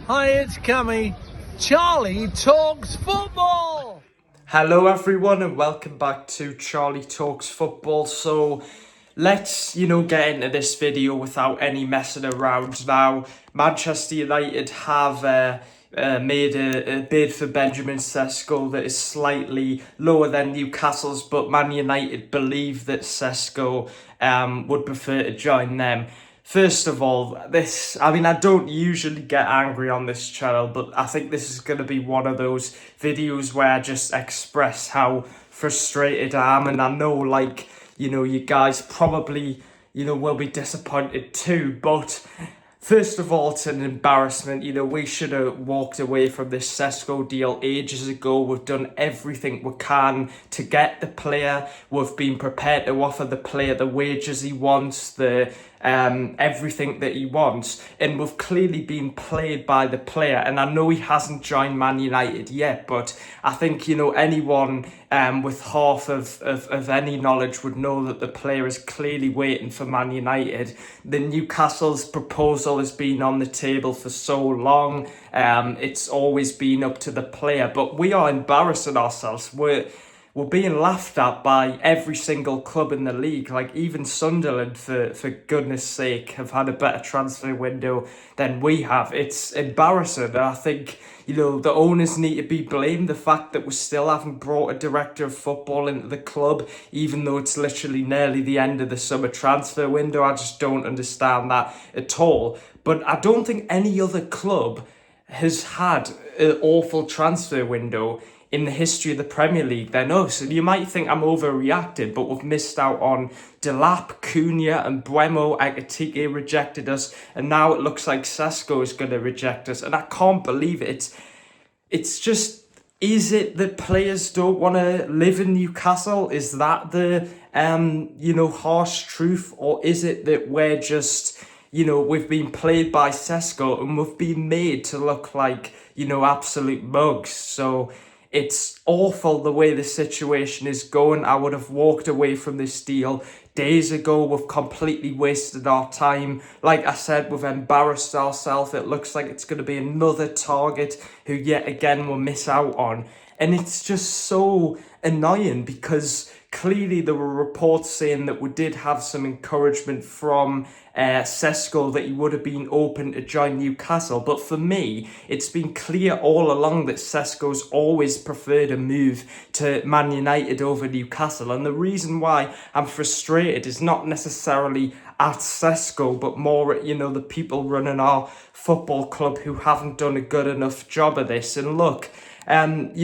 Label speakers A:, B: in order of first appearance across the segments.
A: Hi, it's Cammy. Charlie talks football.
B: Hello everyone and welcome back to Charlie Talks Football. So let's, get into this video without any messing around. Now, Manchester United have made a bid for Benjamin Cesco that is slightly lower than Newcastle's, but Man United believe that Cesco would prefer to join them. First of all, I don't usually get angry on this channel, but I think this is going to be one of those videos where I just express how frustrated I am. And I know, you guys probably, will be disappointed too. But first of all, it's an embarrassment. We should have walked away from this Sesko deal ages ago. We've done everything we can to get the player. We've been prepared to offer the player the wages he wants, everything that he wants, and we've clearly been played by the player. And I know he hasn't joined Man United yet, but I think anyone with half of any knowledge would know that the player is clearly waiting for Man United. The Newcastle's proposal has been on the table for so long. It's always been up to the player, but we are embarrassing ourselves. We're being laughed at by every single club in the league. Like even Sunderland, for goodness sake, have had a better transfer window than we have. It's embarrassing. And I think, the owners need to be blamed. The fact that we still haven't brought a director of football into the club, even though it's literally nearly the end of the summer transfer window. I just don't understand that at all. But I don't think any other club has had an awful transfer window in the history of the Premier League than us. And you might think I'm overreacting, but we've missed out on Delap, Cunha and Buemo. Ekitike rejected us, and now it looks like Cesco is going to reject us. And I can't believe it. It's just, is it that players don't want to live in Newcastle? Is that the, harsh truth? Or is it that we're just, we've been played by Cesco and we've been made to look like, absolute mugs? So it's awful the way the situation is going. I would have walked away from this deal days ago. We've completely wasted our time. Like I said, we've embarrassed ourselves. It looks like it's going to be another target who yet again we'll miss out on. And it's just so annoying because clearly there were reports saying that we did have some encouragement from Cesco that he would have been open to join Newcastle. But for me, it's been clear all along that Cesco's always preferred a move to Man United over Newcastle. And the reason why I'm frustrated is not necessarily at Cesco, but more at, the people running our football club who haven't done a good enough job of this. And look, understand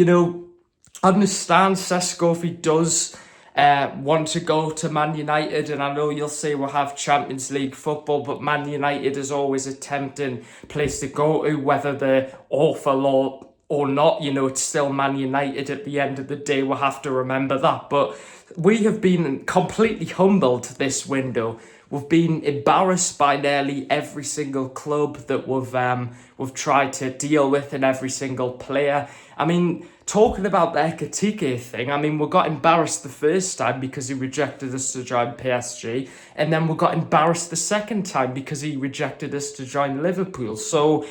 B: Cesco if he does want to go to Man United, and I know you'll say we'll have Champions League football, but Man United is always a tempting place to go to, whether they're awful or not. It's still Man United at the end of the day. We'll have to remember that. But we have been completely humbled this window. We've been embarrassed by nearly every single club that we've tried to deal with, and every single player. I mean, talking about the Ekitike thing, we got embarrassed the first time because he rejected us to join PSG, and then we got embarrassed the second time because he rejected us to join Liverpool. So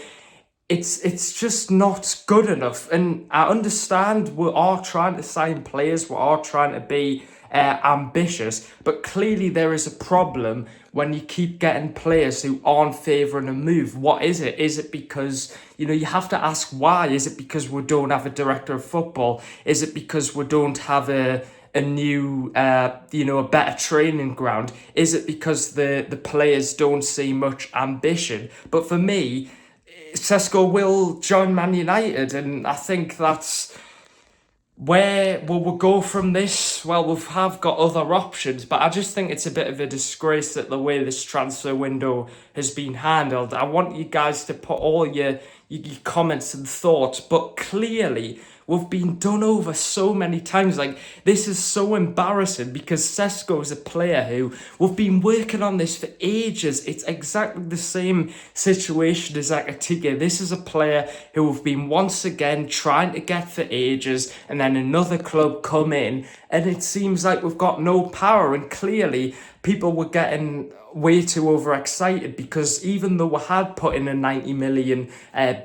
B: it's just not good enough. And I understand we are trying to sign players, we are trying to be ambitious, but clearly there is a problem when you keep getting players who aren't favouring a move. What is it? Is it because, you have to ask why? Is it because we don't have a director of football? Is it because we don't have a new, a better training ground? Is it because the players don't see much ambition? But for me, Cesco will join Man United, and I think that's where will we go from this? Well, we have got other options, but I just think it's a bit of a disgrace that the way this transfer window has been handled. I want you guys to put all your comments and thoughts, but clearly we've been done over so many times. Like, this is so embarrassing because Cesco is a player who we've been working on this for ages. It's exactly the same situation as Akatige. This is a player who we've been once again trying to get for ages, and then another club come in, and it seems like we've got no power. And clearly, people were getting way too overexcited because even though we had put in a 90 million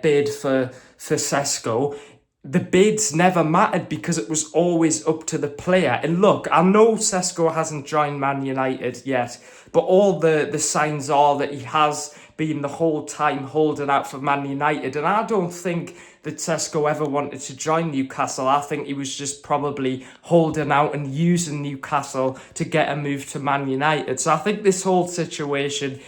B: bid for Sesko, the bids never mattered because it was always up to the player. And look, I know Cesco hasn't joined Man United yet, but all the signs are that he has been the whole time holding out for Man United. And I don't think that Cesco ever wanted to join Newcastle. I think he was just probably holding out and using Newcastle to get a move to Man United. So I think this whole situation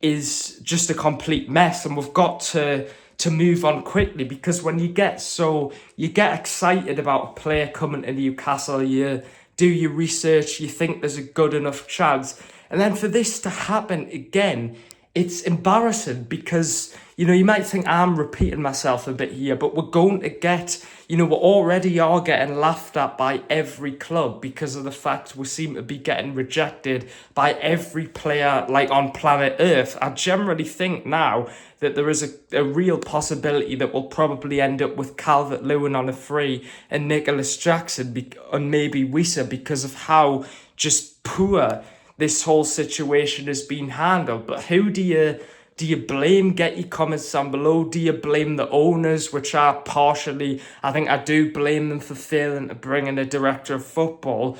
B: is just a complete mess, and we've got to move on quickly, because when you get excited about a player coming to Newcastle, you do your research, you think there's a good enough chance, and then for this to happen again, it's embarrassing because, you might think I'm repeating myself a bit here, but we're going to get, we already are getting laughed at by every club because of the fact we seem to be getting rejected by every player like on planet Earth. I generally think now that there is a real possibility that we'll probably end up with Calvert-Lewin on a free and Nicholas Jackson and maybe Wissa because of how just poor this whole situation has been handled. But who do you blame? Get your comments down below. Do you blame the owners, which I think I do blame them for failing to bring in a director of football.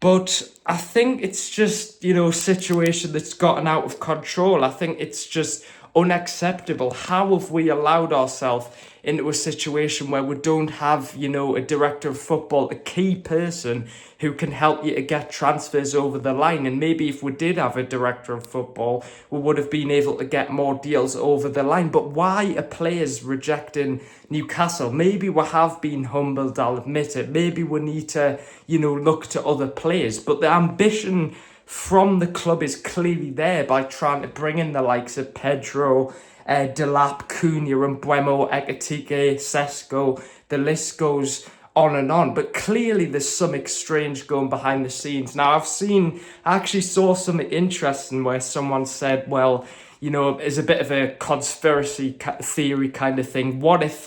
B: But I think it's just, a situation that's gotten out of control. I think it's just unacceptable. How have we allowed ourselves into a situation where we don't have, a director of football, a key person who can help you to get transfers over the line? And maybe if we did have a director of football, we would have been able to get more deals over the line. But why are players rejecting Newcastle? Maybe we have been humbled, I'll admit it. Maybe we need to, look to other players. But the ambition from the club is clearly there by trying to bring in the likes of Pedro, Delap, Cunha, and Buemo, Ekatike, Cesco. The list goes on and on. But clearly there's something strange going behind the scenes. Now, I actually saw something interesting where someone said, well, it's a bit of a conspiracy theory kind of thing. What if,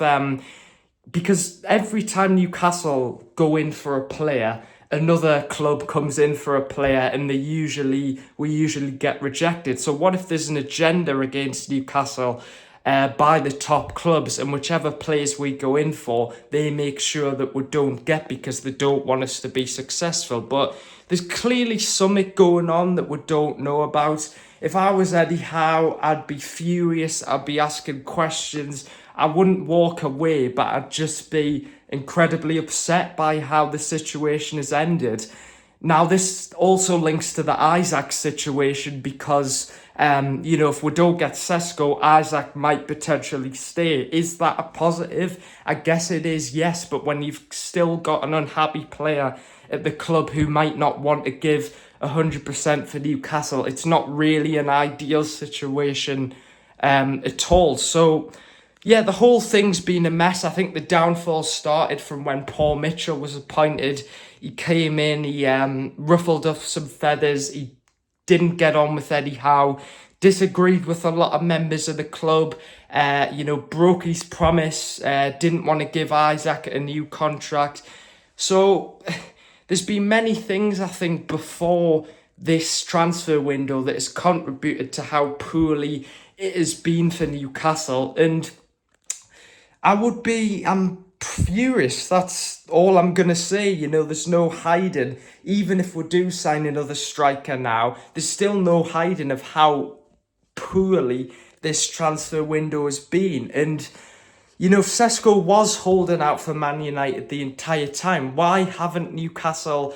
B: because every time Newcastle go in for a player, another club comes in for a player and we usually get rejected. So what if there's an agenda against Newcastle by the top clubs, and whichever players we go in for, they make sure that we don't get because they don't want us to be successful? But there's clearly something going on that we don't know about. If I was Eddie Howe, I'd be furious. I'd be asking questions. I wouldn't walk away, but I'd just be incredibly upset by how the situation has ended. Now, this also links to the Isaac situation because, if we don't get Sesko, Isaac might potentially stay. Is that a positive? I guess it is, yes. But when you've still got an unhappy player at the club who might not want to give 100% for Newcastle, it's not really an ideal situation at all. So, yeah, the whole thing's been a mess. I think the downfall started from when Paul Mitchell was appointed. He came in, he ruffled up some feathers, he didn't get on with Eddie Howe, disagreed with a lot of members of the club, broke his promise, didn't want to give Isaac a new contract. So there's been many things, I think, before this transfer window that has contributed to how poorly it has been for Newcastle. And I'm furious. That's all I'm going to say. There's no hiding. Even if we do sign another striker now, there's still no hiding of how poorly this transfer window has been. And, if Cesco was holding out for Man United the entire time, why haven't Newcastle,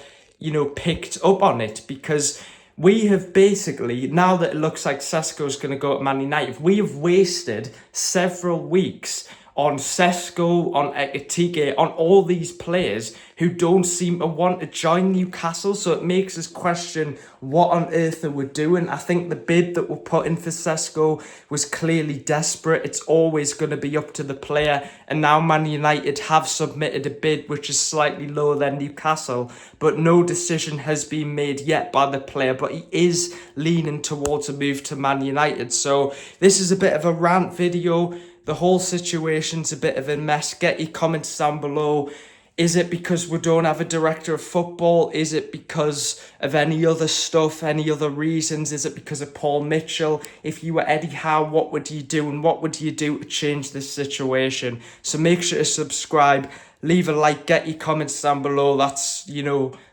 B: picked up on it? Because we have basically, now that it looks like Cesco's going to go to Man United, we have wasted several weeks on Cesco, on Ekitike, on all these players who don't seem to want to join Newcastle. So it makes us question what on earth they were doing. I think the bid that were put in for Sesko was clearly desperate. It's always going to be up to the player. And now Man United have submitted a bid which is slightly lower than Newcastle, but no decision has been made yet by the player. But he is leaning towards a move to Man United. So this is a bit of a rant video. The whole situation's a bit of a mess. Get your comments down below. Is it because we don't have a director of football? Is it because of any other stuff, any other reasons? Is it because of Paul Mitchell? If you were Eddie Howe, what would you do? And what would you do to change this situation? So make sure to subscribe, leave a like, get your comments down below. That's,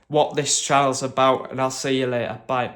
B: what this channel's about. And I'll see you later. Bye.